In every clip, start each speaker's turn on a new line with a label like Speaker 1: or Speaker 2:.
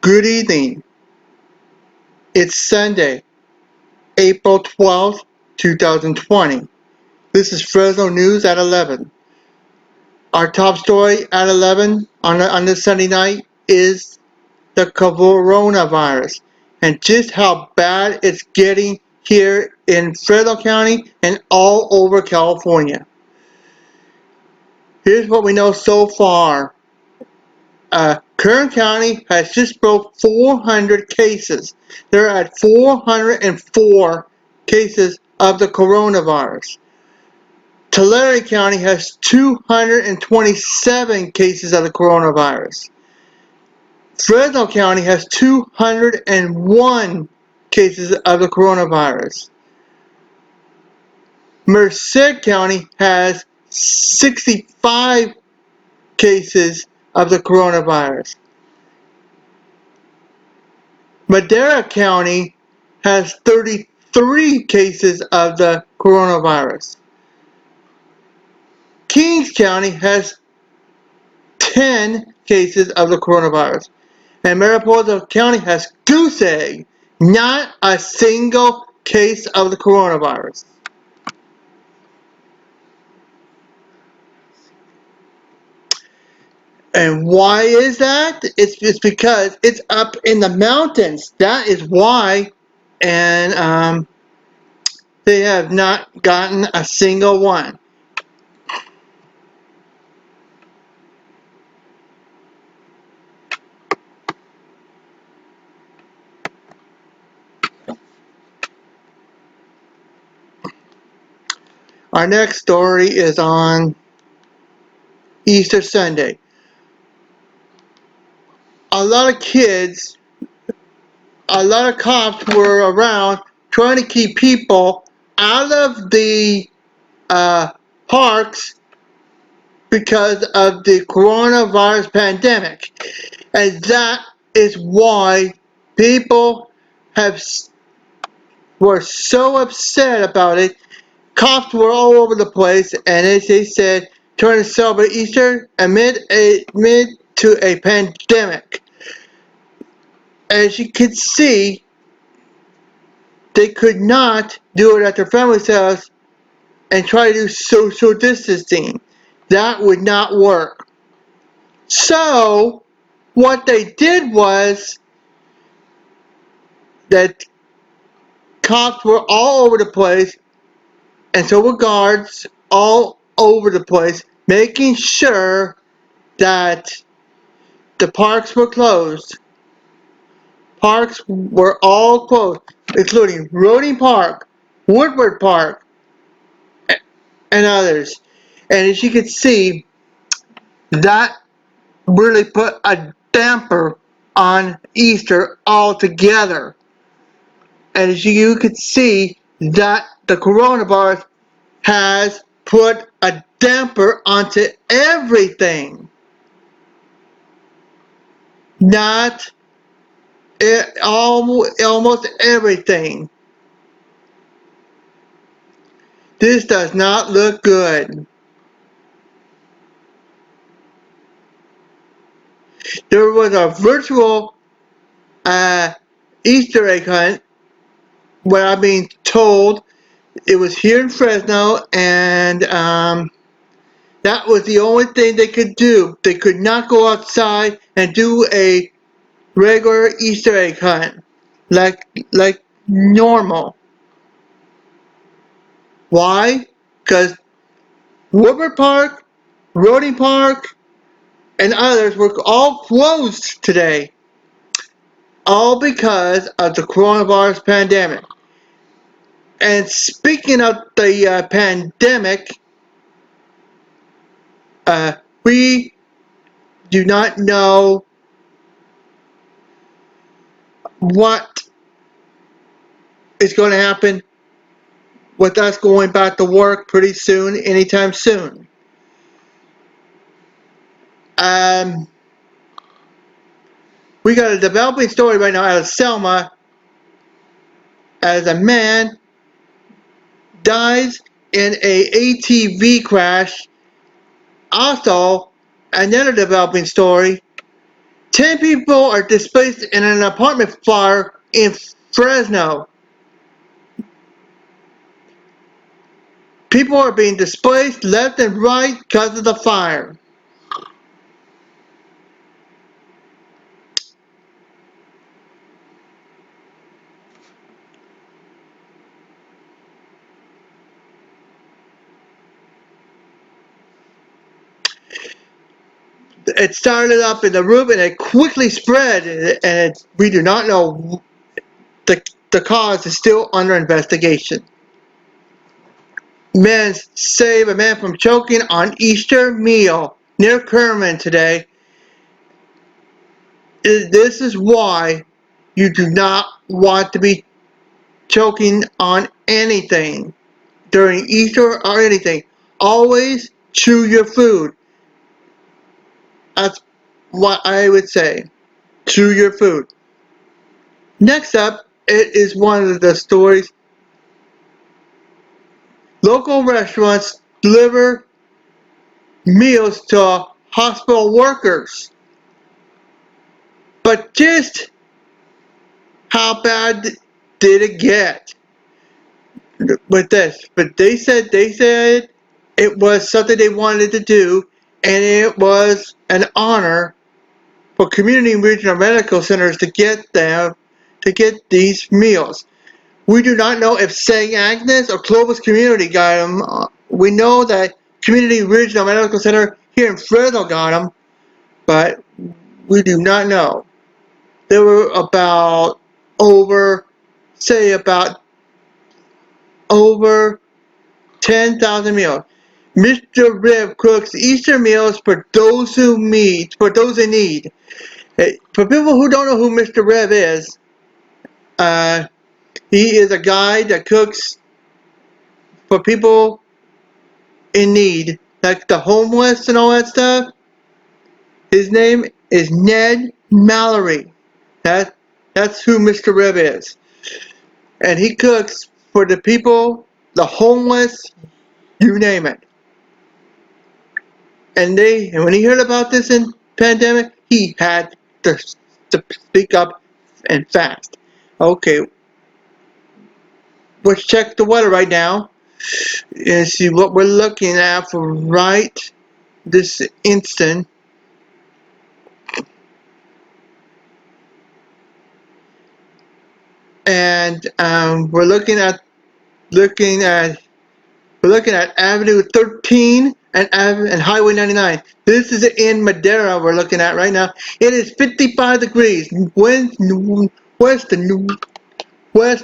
Speaker 1: Good evening. It's Sunday, April 12th, 2020. This is Fresno News at 11. Our top story at 11 on this Sunday night is the coronavirus and just how bad it's getting here in Fresno County and all over California. Here's what we know so far. Kern County has just broke 400 cases. They're at 404 cases of the coronavirus. Tulare County has 227 cases of the coronavirus. Fresno County has 201 cases of the coronavirus. Merced County has 65 cases of the coronavirus. Madera County has 33 cases of the coronavirus. Kings County has 10 cases of the coronavirus. And Mariposa County has goose egg, not a single case of the coronavirus. And why is that? It's because it's up in the mountains. That is why. And they have not gotten a single one. Our next story is on Easter Sunday. A lot of kids, a lot of cops were around trying to keep people out of the parks because of the coronavirus pandemic. And that is why people were so upset about it. Cops were all over the place, and as they said, trying to celebrate Easter amid to a pandemic. As you can see, they could not do it at their family's house and try to do social distancing. That would not work. So, what they did was that cops were all over the place, and so were guards all over the place, making sure that the parks were closed. Parks were all closed, including Roding Park, Woodward Park, and others. And as you can see, that really put a damper on Easter altogether. And as you can see, that the coronavirus has put a damper onto everything. Not almost everything. This does not look good. There was a virtual Easter egg hunt where I'm being told it was here in Fresno, and that was the only thing they could do. They could not go outside and do a regular Easter egg hunt like normal. Why? Because Woodward Park, Roding Park, and others were all closed today. All because of the coronavirus pandemic. And speaking of the pandemic, we do not know what is going to happen with us going back to work pretty soon, anytime soon. We got a developing story right now out of Selma as a man dies in a ATV crash Also, another developing story, 10 people are displaced in an apartment fire in Fresno. People are being displaced left and right because of the fire. It started up in the roof and it quickly spread, and we do not know. The cause is still under investigation. Men save a man from choking on Easter meal near Kerman today. This is why you do not want to be choking on anything during Easter or anything. Always chew your food. That's what I would say. Chew your food. Next up, it is one of the stories. Local restaurants deliver meals to hospital workers. But just how bad did it get with this? But they said it was something they wanted to do, and it was an honor for community and regional medical centers to get these meals. We do not know if St. Agnes or Clovis Community got them. We know that Community Regional Medical Center here in Fresno got them, but we do not know. There were about over 10,000 meals. Mr. Rib cooks Easter meals for those in need. For people who don't know who Mr. Rib is, uh, he is a guy that cooks for people in need, like the homeless and all that stuff. His name is Ned Mallory. That's who Mr. Rib is. And he cooks for the people, the homeless, you name it. And when he heard about this in pandemic, he had to speak up and fast. Okay, let's check the weather right now and see what we're looking at for right this instant. And looking at we're looking at Avenue 13 and Highway 99. This is in Madera we're looking at right now. It is 55 degrees. Wind west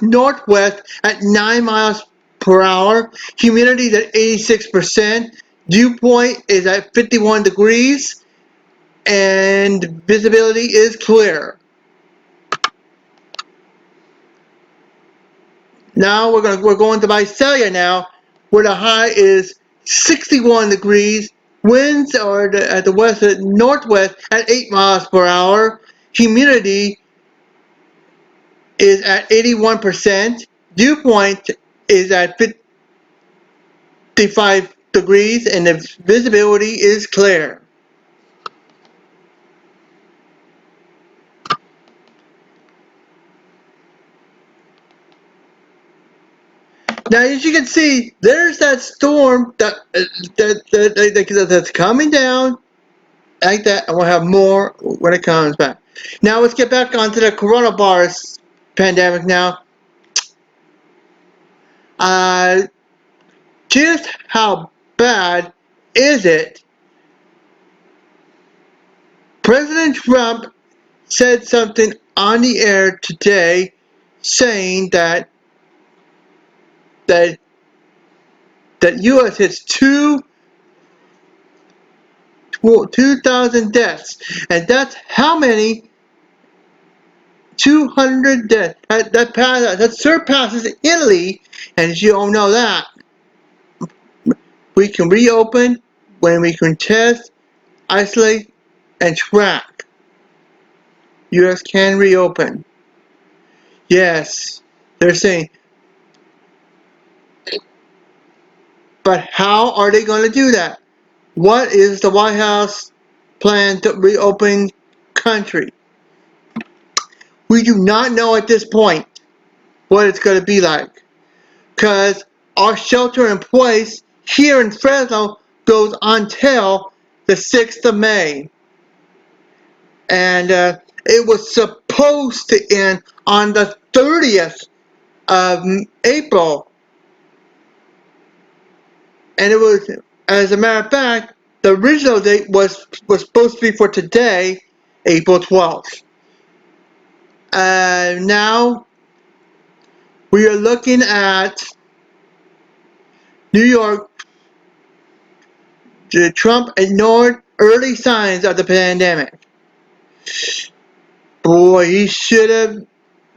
Speaker 1: northwest at 9 miles per hour. Humidity is at 86%. Dew point is at 51 degrees. And visibility is clear. Now we're going to Visalia now, where the high is 61 degrees. Winds are at the west and northwest at 8 miles per hour. Humidity is at 81%. Dew point is at 55 degrees, and the visibility is clear. Now, as you can see, there's that storm that's coming down like that, and we'll have more when it comes back. Now, let's get back onto the coronavirus pandemic now. Uh, just how bad is it? President Trump said something on the air today saying that U.S. hits 2,000 deaths, and that's how many 200 deaths. That surpasses Italy, and as you all know that. We can reopen when we can test, isolate, and track. U.S. can reopen. Yes, they're saying, but how are they going to do that? what is the White House plan to reopen country? We do not know at this point what it's going to be like, because our shelter in place here in Fresno goes until the 6th of May. And it was supposed to end on the 30th of April. And it was, as a matter of fact, the original date was supposed to be for today, April 12th. Now we are looking at New York. Trump ignored early signs of the pandemic. Boy, he should have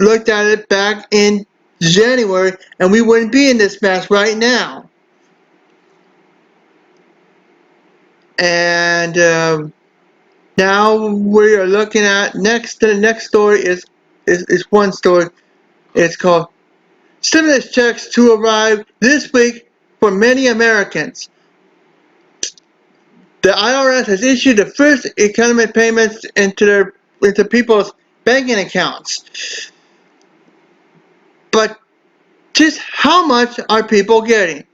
Speaker 1: looked at it back in January, and we wouldn't be in this mess right now. And now we are looking at the next story is one story. It's called "Stimulus Checks to Arrive This Week for Many Americans." The IRS has issued the first economic payments into people's banking accounts. But just how much are people getting?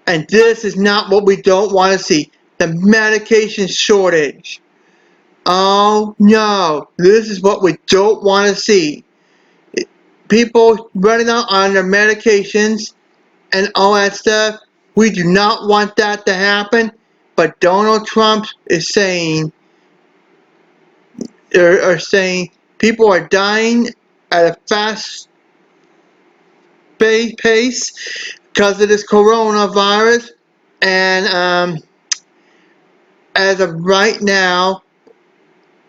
Speaker 1: And this is not what we don't want to see. The medication shortage. Oh no, this is what we don't want to see. People running out on their medications and all that stuff. We do not want that to happen. But Donald Trump is saying, people are dying at a fast pace because of this coronavirus. And as of right now,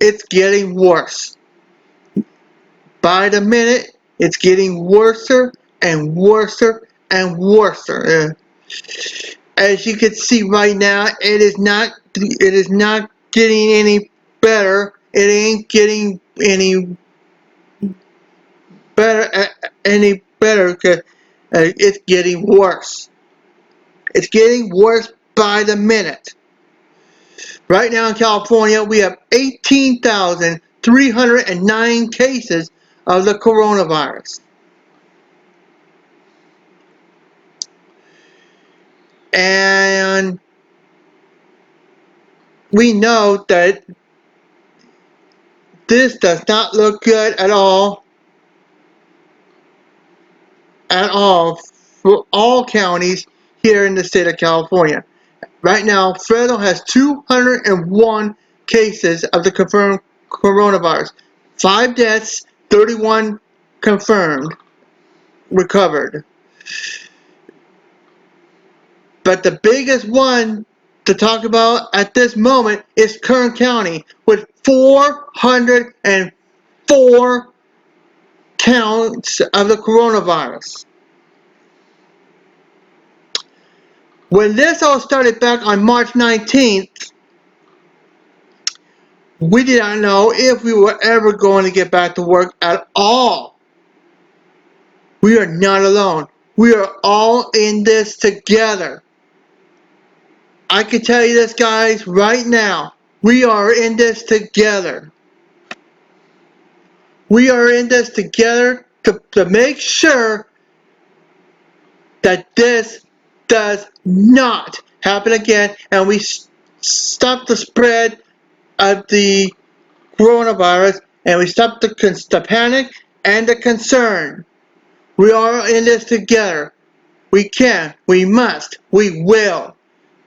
Speaker 1: it's getting worse. By the minute, it's getting worser and worser and worser. As you can see right now, it is not getting any better. It ain't getting any better because it's getting worse. It's getting worse by the minute. Right now in California, we have 18,309 cases of the coronavirus. And we know that this does not look good at all for all counties here in the state of California. Right now, Fresno has 201 cases of the confirmed coronavirus. 5 deaths, 31 confirmed, recovered. But the biggest one to talk about at this moment is Kern County with 404 counts of the coronavirus. When this all started back on March 19th, we did not know if we were ever going to get back to work at all. We are not alone. We are all in this together. I can tell you this, guys, right now. We are in this together. We are in this together to make sure that this does not happen again, and we stop the spread of the coronavirus, and we stop the panic and the concern. We are in this together. We can, we must, we will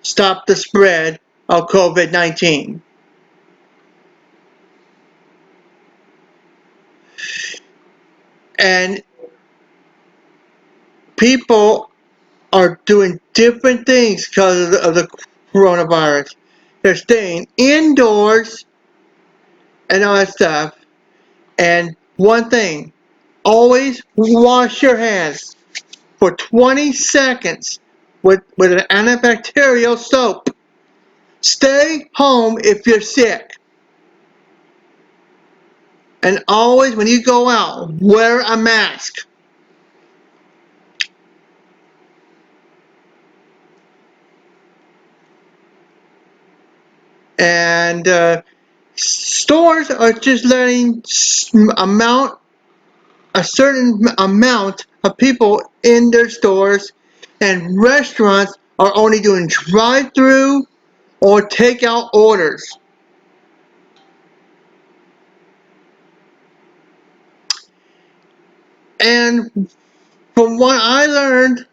Speaker 1: stop the spread of COVID-19. And people are doing different things because of the coronavirus. They're staying indoors and all that stuff. And one thing, always wash your hands for 20 seconds with an antibacterial soap. Stay home if you're sick. And always, when you go out, wear a mask. And stores are just letting a certain amount of people in their stores, and restaurants are only doing drive-through or takeout orders. And from what I learned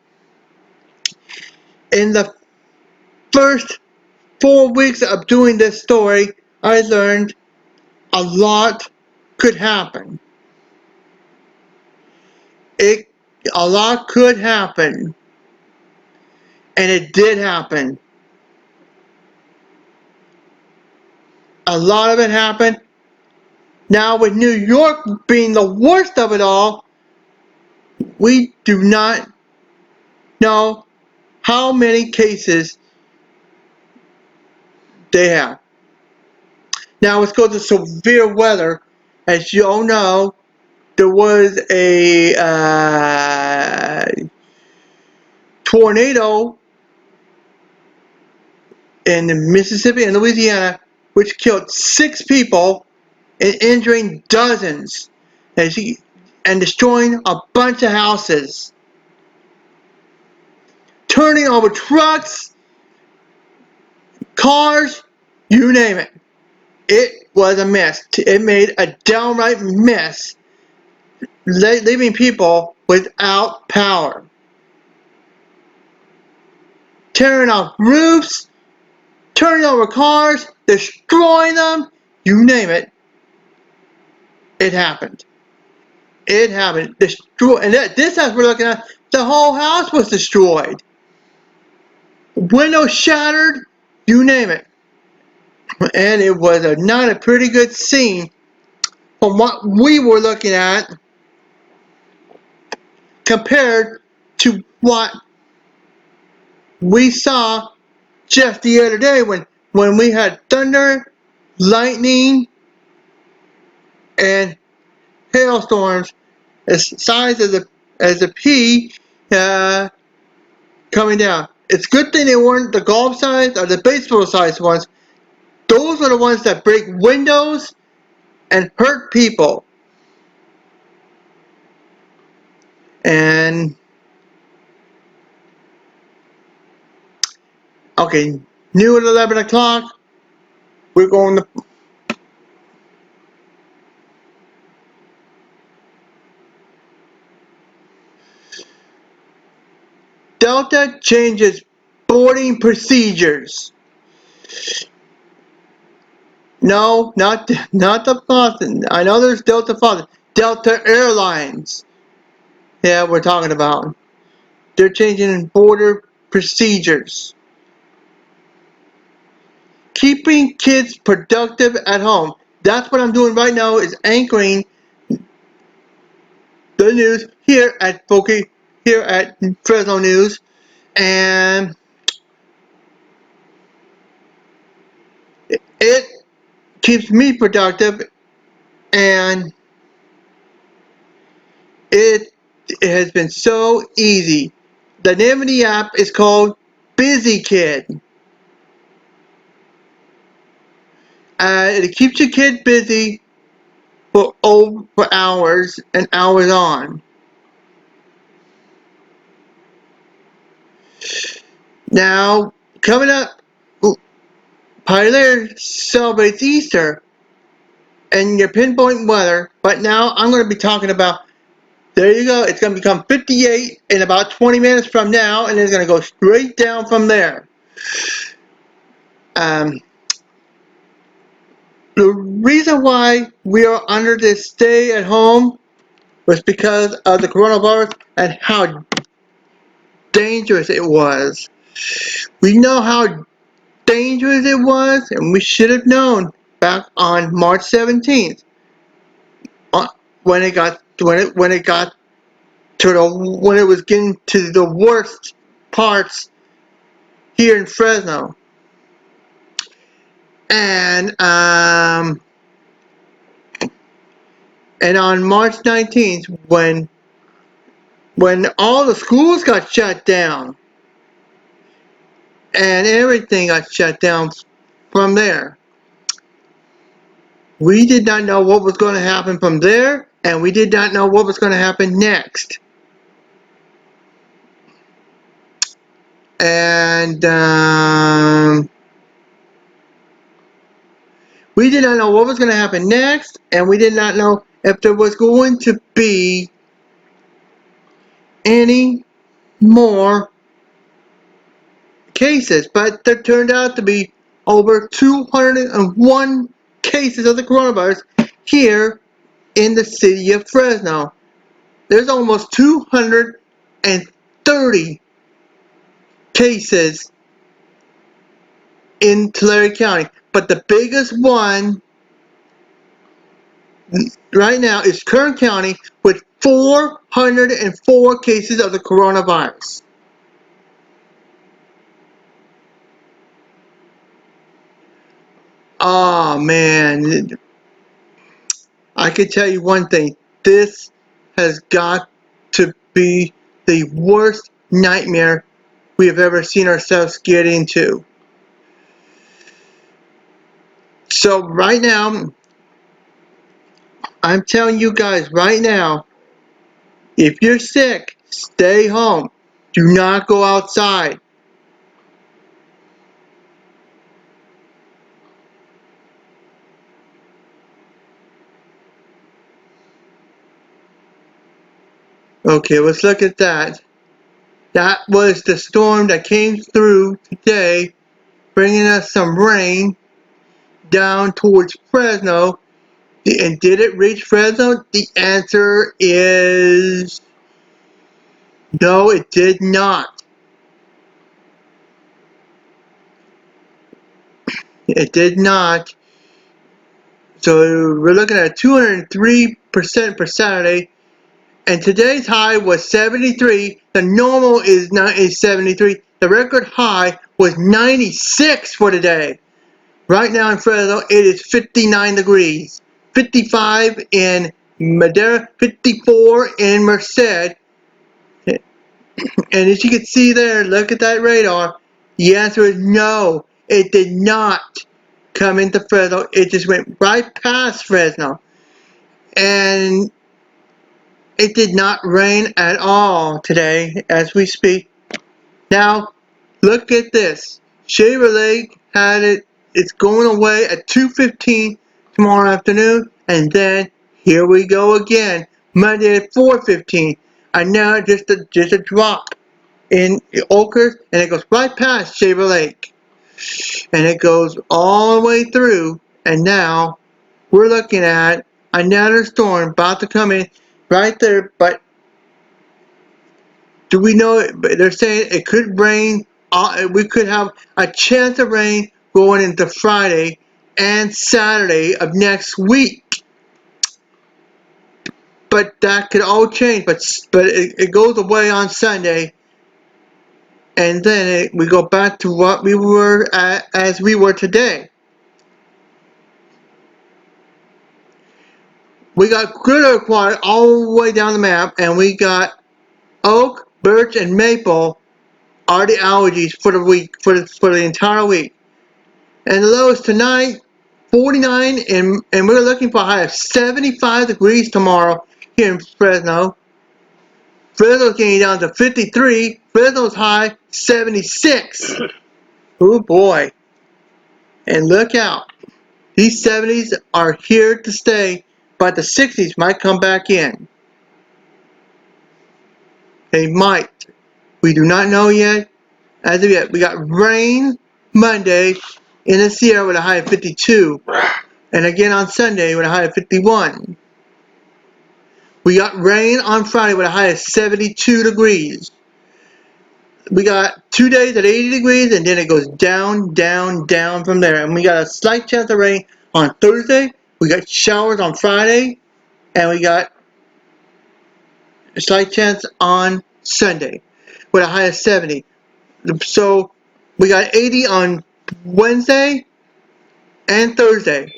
Speaker 1: in the first 4 weeks of doing this story, I learned a lot could happen. A lot could happen, and it did happen. A lot of it happened. Now, with New York being the worst of it all, we do not know how many cases they have. Now, let's go to severe weather. As you all know, there was a tornado in Mississippi and Louisiana, which killed 6 people and injuring dozens, and destroying a bunch of houses, turning over trucks, cars, you name it. It was a mess. It made a downright mess, leaving people without power, tearing off roofs, turning over cars, destroying them, you name it. It happened. It happened. And this house we're looking at, the whole house was destroyed. Windows shattered, you name it. And it was not a pretty good scene from what we were looking at compared to what we saw just the other day when we had thunder, lightning, and hailstorms as size as a pea coming down. It's a good thing they weren't the golf size or the baseball size ones. Those are the ones that break windows and hurt people. And okay, new at 11 o'clock. We're going to Delta changes boarding procedures. No, not the Boston. I know there's Delta Boston. Delta Airlines. Yeah, we're talking about. They're changing border procedures. Keeping kids productive at home. That's what I'm doing right now, is anchoring the news here at Fresno News, and it keeps me productive, and it has been so easy. The name of the app is called Busy Kid. It keeps your kid busy for hours and hours on. Now, coming up, Pioneer celebrates Easter and your pinpoint weather, but now I'm going to be talking about, there you go, it's going to become 58 in about 20 minutes from now, and it's going to go straight down from there. The reason why we are under this stay at home was because of the coronavirus and how dangerous it was. We know how dangerous it was, and we should have known back on March 17th when it was getting to the worst parts here in Fresno. And on March 19th, when all the schools got shut down and everything got shut down from there. We did not know what was going to happen from there, and we did not know what was going to happen next. And we did not know what was going to happen next, and we did not know if there was going to be any more cases. But there turned out to be over 201 cases of the coronavirus here in the city of Fresno. There's almost 230 cases in Tulare County, but the biggest one right now is Kern County with 404 cases of the coronavirus. Oh man, I can tell you one thing, this has got to be the worst nightmare we have ever seen ourselves get into. So right now, I'm telling you guys right now, if you're sick, stay home. Do not go outside. Okay, let's look at that. That was the storm that came through today, bringing us some rain down towards Fresno. And did it reach Fresno? The answer is no, it did not. It did not. So we're looking at 203% for Saturday. And today's high was 73. The normal is 73. The record high was 96 for today. Right now in Fresno, it is 59 degrees. 55 in Madera, 54 in Merced. And as you can see there, look at that radar. The answer is no. It did not come into Fresno. It just went right past Fresno. And it did not rain at all today as we speak. Now, look at this. Shaver Lake had it. It's going away at 2:15 tomorrow afternoon. And then here we go again. Monday at 4:15. And now just a drop in Oakers, and it goes right past Shaver Lake. And it goes all the way through. And now we're looking at another storm about to come in right there. But do we know it? They're saying it could rain. We could have a chance of rain going into Friday and Saturday of next week. But that could all change. But it goes away on Sunday, and then we go back to what we were at, as we were today. We got good oak water all the way down the map, and we got oak, birch, and maple are the allergies for the week, for the entire week. And the lowest tonight, 49, and we're looking for a high of 75 degrees tomorrow here in Fresno. Fresno's getting down to 53. Fresno's high, 76. Oh boy. And look out. These 70s are here to stay, but the 60s might come back in. They might. We do not know yet. As of yet, we got rain Monday in the Sierra with a high of 52. And again on Sunday with a high of 51. We got rain on Friday with a high of 72 degrees. We got 2 days at 80 degrees, and then it goes down, down, down from there. And we got a slight chance of rain on Thursday. We got showers on Friday, and we got a slight chance on Sunday with a high of 70. So we got 80 on Wednesday and Thursday.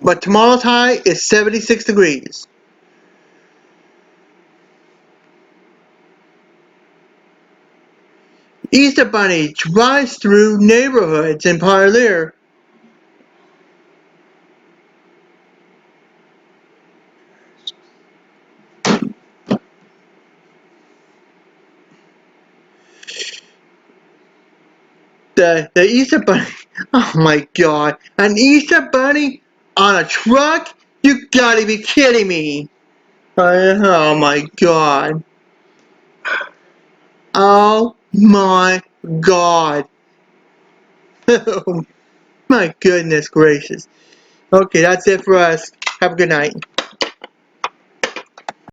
Speaker 1: But tomorrow's high is 76 degrees. Easter Bunny drives through neighborhoods in Parlier the Easter Bunny. Oh my God. An Easter Bunny on a truck? You gotta be kidding me. Oh my God. Oh my God. Oh my goodness gracious. Okay, that's it for us. Have a good night.